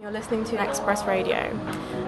You're listening to Express Radio,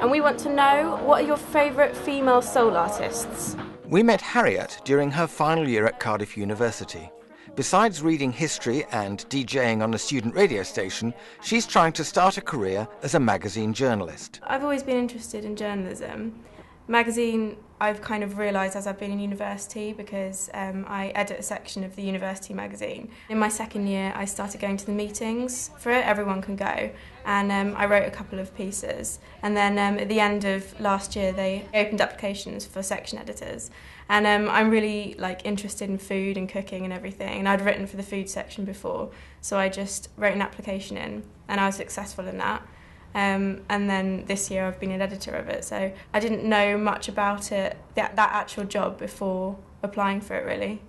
and we want to know, what are your favourite female soul artists? We met Harriet during her final year at Cardiff University. Besides reading history and DJing on a student radio station, she's trying to start a career as a magazine journalist. I've always been interested in journalism. Magazine, I've kind of realised as I've been in university, because I edit a section of the university magazine. In my second year, I started going to the meetings for it. Everyone can go, and I wrote a couple of pieces. And then at the end of last year, they opened applications for section editors. And I'm really interested in food and cooking and everything. And I'd written for the food section before, so I just wrote an application in, and I was successful in that. And then this year I've been an editor of it, so I didn't know much about it, that actual job, before applying for it, really.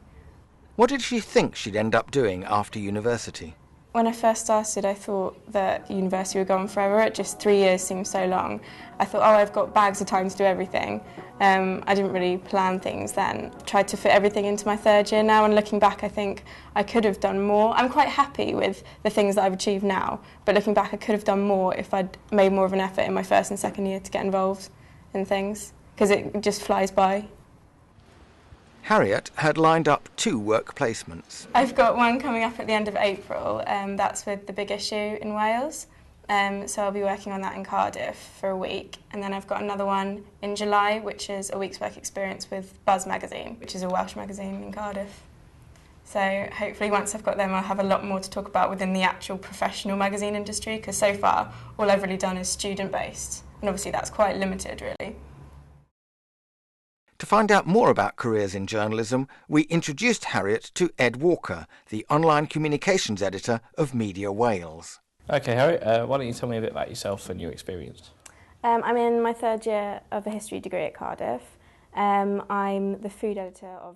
What did she think she'd end up doing after university? When I first started, I thought that university would go on forever. Just 3 years seemed so long. I thought, I've got bags of time to do everything. I didn't really plan things then. Tried to fit everything into my third year now, and looking back, I think I could have done more. I'm quite happy with the things that I've achieved now, but looking back, I could have done more if I'd made more of an effort in my first and second year to get involved in things, because it just flies by. Harriet had lined up 2 work placements. I've got one coming up at the end of April, that's with the Big Issue in Wales. So I'll be working on that in Cardiff for a week, and then I've got another one in July, which is a week's work experience with Buzz magazine, which is a Welsh magazine in Cardiff. So hopefully once I've got them, I'll have a lot more to talk about within the actual professional magazine industry, because so far all I've really done is student-based, and obviously that's quite limited, really. To find out more about careers in journalism, we introduced Harriet to Ed Walker, the online communications editor of Media Wales. OK, Harriet, why don't you tell me a bit about yourself and your experience? I'm in my third year of a history degree at Cardiff. I'm the food editor of...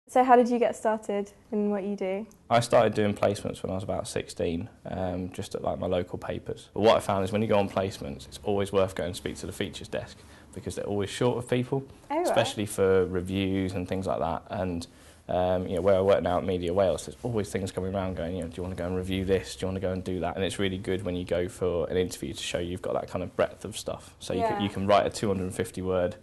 So how did you get started in what you do? I started doing placements when I was about 16, just at my local papers. But what I found is when you go on placements, it's always worth going to speak to the features desk, because they're always short of people, especially for reviews and things like that. And where I work now at Media Wales, there's always things coming around going, do you want to go and review this? Do you want to go and do that? And it's really good when you go for an interview to show you've got that kind of breadth of stuff. So you can write a 250-word,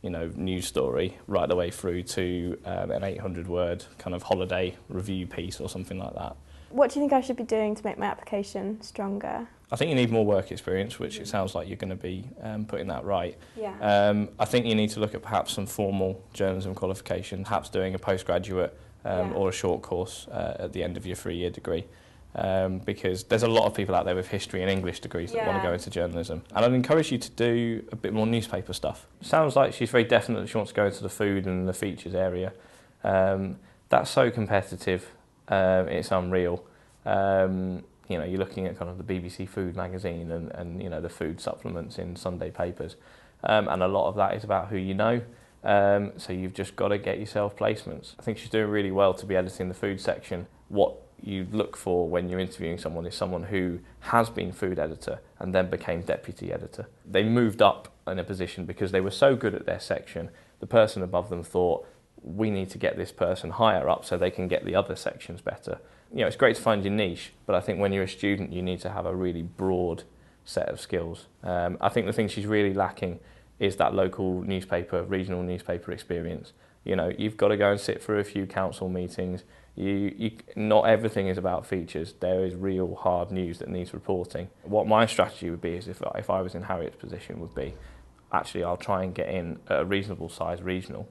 news story right the way through to an 800-word kind of holiday review piece or something like that. What do you think I should be doing to make my application stronger? I think you need more work experience, which it sounds like you're going to be putting that right. Yeah. I think you need to look at perhaps some formal journalism qualifications, perhaps doing a postgraduate or a short course at the end of your 3-year degree. Because there's a lot of people out there with history and English degrees that want to go into journalism. And I'd encourage you to do a bit more newspaper stuff. Sounds like she's very definite that she wants to go into the food and the features area. That's so competitive, it's unreal. You're looking at kind of the BBC Food magazine and the food supplements in Sunday papers. And a lot of that is about who you know. So you've just got to get yourself placements. I think she's doing really well to be editing the food section. What you look for when you're interviewing someone is someone who has been food editor and then became deputy editor. They moved up in a position because they were so good at their section. The person above them thought, we need to get this person higher up so they can get the other sections better. It's great to find your niche, but I think when you're a student, you need to have a really broad set of skills. I think the thing she's really lacking is that local newspaper, regional newspaper experience. You've got to go and sit through a few council meetings. Not everything is about features. There is real hard news that needs reporting. What my strategy would be is if I was in Harriet's position would be, actually I'll try and get in at a reasonable size regional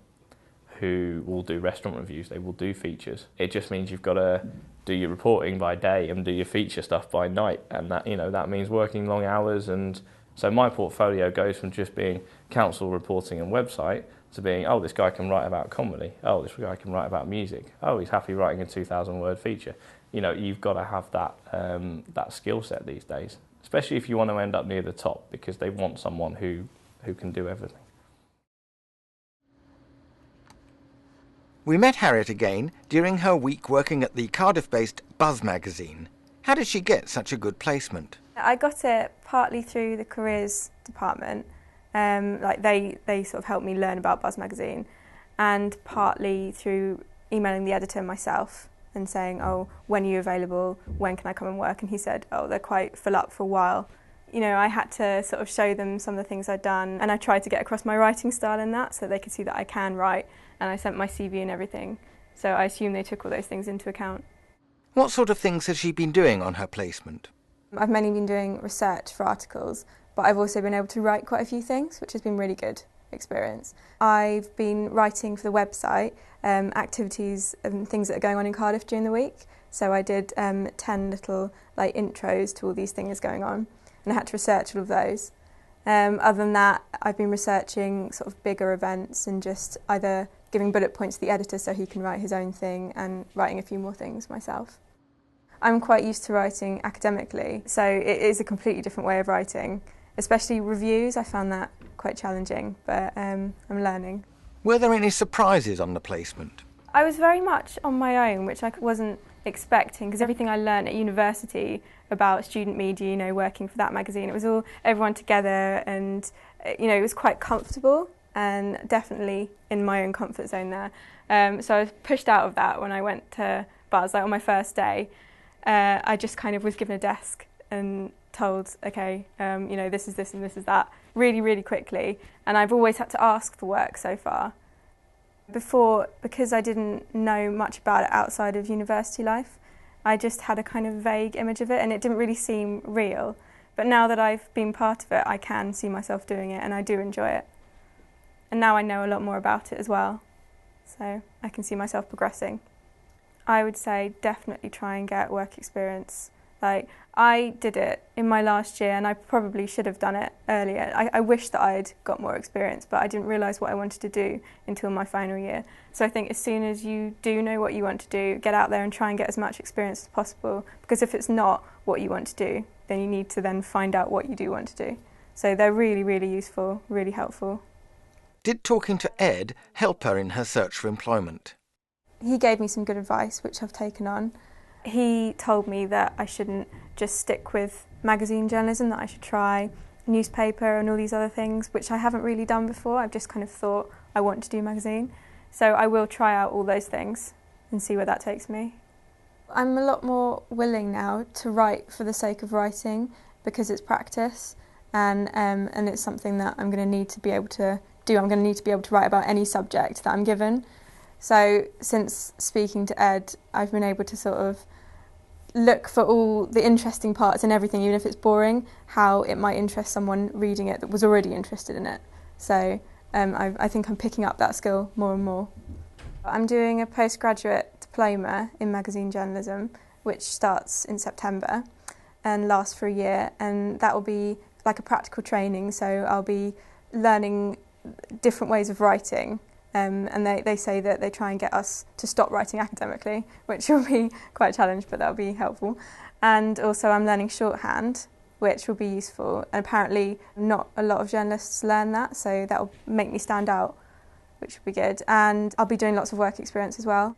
who will do restaurant reviews, they will do features. It just means you've got to do your reporting by day and do your feature stuff by night, and that means working long hours. And so my portfolio goes from just being council reporting and website to being, this guy can write about comedy, this guy can write about music, he's happy writing a 2,000-word feature. You've got to have that skill set these days, especially if you want to end up near the top, because they want someone who can do everything. We met Harriet again during her week working at the Cardiff-based Buzz magazine. How did she get such a good placement? I got it partly through the careers department. They sort of helped me learn about Buzz magazine, and partly through emailing the editor myself. and saying, oh, when are you available? When can I come and work? And he said, oh, they're quite full up for a while. You know, I had to sort of show them some of the things I'd done, and I tried to get across my writing style in that so they could see that I can write, and I sent my CV and everything. So I assume they took all those things into account. What sort of things has she been doing on her placement? I've mainly been doing research for articles, but I've also been able to write quite a few things, which has been really good experience. I've been writing for the website activities and things that are going on in Cardiff during the week. So I did 10 little intros to all these things going on, and I had to research all of those. Other than that, I've been researching sort of bigger events and just either giving bullet points to the editor so he can write his own thing, and writing a few more things myself. I'm quite used to writing academically, so it is a completely different way of writing. Especially reviews, I found that quite challenging, but I'm learning. Were there any surprises on the placement? I was very much on my own, which I wasn't expecting, because everything I learned at university about student media, you know, working for that magazine, it was all everyone together, and you know, it was quite comfortable and definitely in my own comfort zone there. So I was pushed out of that when I went to Buzz, on my first day. I just kind of was given a desk and told, okay, you know, this is this and this is that, really, really quickly. And I've always had to ask for work so far. Before, because I didn't know much about it outside of university life, I just had a kind of vague image of it, and it didn't really seem real. But now that I've been part of it, I can see myself doing it, and I do enjoy it. And now I know a lot more about it as well, so I can see myself progressing. I would say definitely try and get work experience. I did it in my last year, and I probably should have done it earlier. I wish that I'd got more experience, but I didn't realise what I wanted to do until my final year. So I think as soon as you do know what you want to do, get out there and try and get as much experience as possible, because if it's not what you want to do, then you need to then find out what you do want to do. So they're really, really useful, really helpful. Did talking to Ed help her in her search for employment? He gave me some good advice, which I've taken on. He told me that I shouldn't just stick with magazine journalism, that I should try newspaper and all these other things, which I haven't really done before. I've just kind of thought I want to do magazine. So I will try out all those things and see where that takes me. I'm a lot more willing now to write for the sake of writing, because it's practice, and it's something that I'm going to need to be able to do. I'm going to need to be able to write about any subject that I'm given. So since speaking to Ed, I've been able to sort of look for all the interesting parts in everything, even if it's boring, how it might interest someone reading it that was already interested in it. So I think I'm picking up that skill more and more. I'm doing a postgraduate diploma in magazine journalism, which starts in September and lasts for a year, and that will be like a practical training, so I'll be learning different ways of writing. And they say that they try and get us to stop writing academically, which will be quite a challenge, but that'll be helpful. And also I'm learning shorthand, which will be useful. And apparently not a lot of journalists learn that, so that'll make me stand out, which will be good. And I'll be doing lots of work experience as well.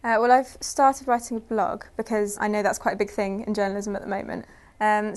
Well, I've started writing a blog because I know that's quite a big thing in journalism at the moment.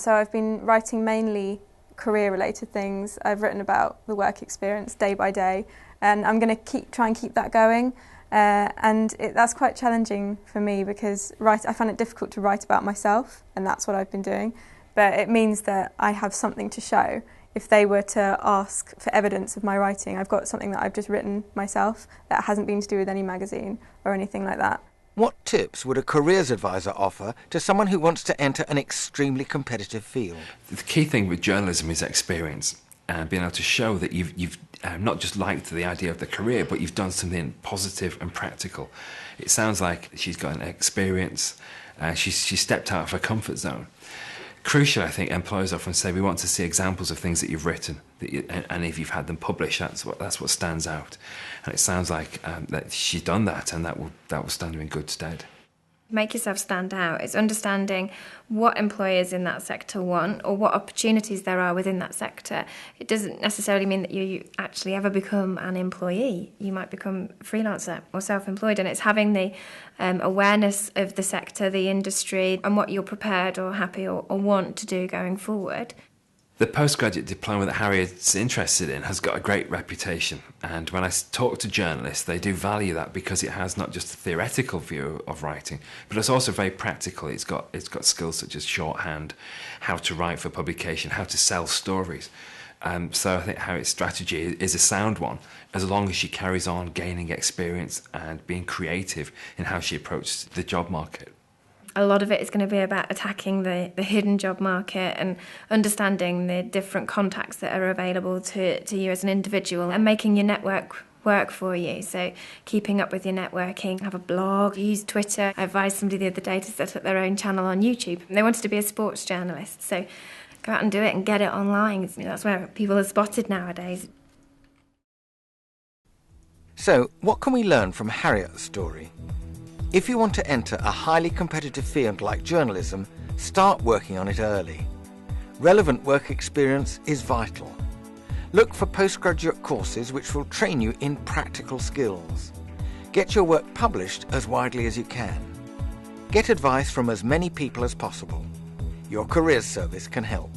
So I've been writing mainly career-related things. I've written about the work experience day by day, and I'm going to try and keep that going. That's quite challenging for me because I find it difficult to write about myself, and that's what I've been doing. But it means that I have something to show. If they were to ask for evidence of my writing, I've got something that I've just written myself that hasn't been to do with any magazine or anything like that. What tips would a careers advisor offer to someone who wants to enter an extremely competitive field? The key thing with journalism is experience, and being able to show that you've not just liked the idea of the career, but you've done something positive and practical. It sounds like she's got an experience, she stepped out of her comfort zone. Crucial, I think, employers often say we want to see examples of things that you've written, and if you've had them published, that's what stands out. And it sounds like that she's done that, and that will stand her in good stead. Make yourself stand out. It's understanding what employers in that sector want or what opportunities there are within that sector. It doesn't necessarily mean that you actually ever become an employee. You might become a freelancer or self-employed, and it's having the awareness of the sector, the industry, and what you're prepared or happy or want to do going forward. The postgraduate diploma that Harriet's interested in has got a great reputation, and when I talk to journalists, they do value that because it has not just a theoretical view of writing, but it's also very practical. It's got skills such as shorthand, how to write for publication, how to sell stories. So I think Harriet's strategy is a sound one, as long as she carries on gaining experience and being creative in how she approaches the job market. A lot of it is going to be about attacking the hidden job market and understanding the different contacts that are available to you as an individual and making your network work for you. So keeping up with your networking, have a blog, use Twitter. I advised somebody the other day to set up their own channel on YouTube. They wanted to be a sports journalist, so go out and do it and get it online. That's where people are spotted nowadays. So, what can we learn from Harriet's story? If you want to enter a highly competitive field like journalism, start working on it early. Relevant work experience is vital. Look for postgraduate courses which will train you in practical skills. Get your work published as widely as you can. Get advice from as many people as possible. Your careers service can help.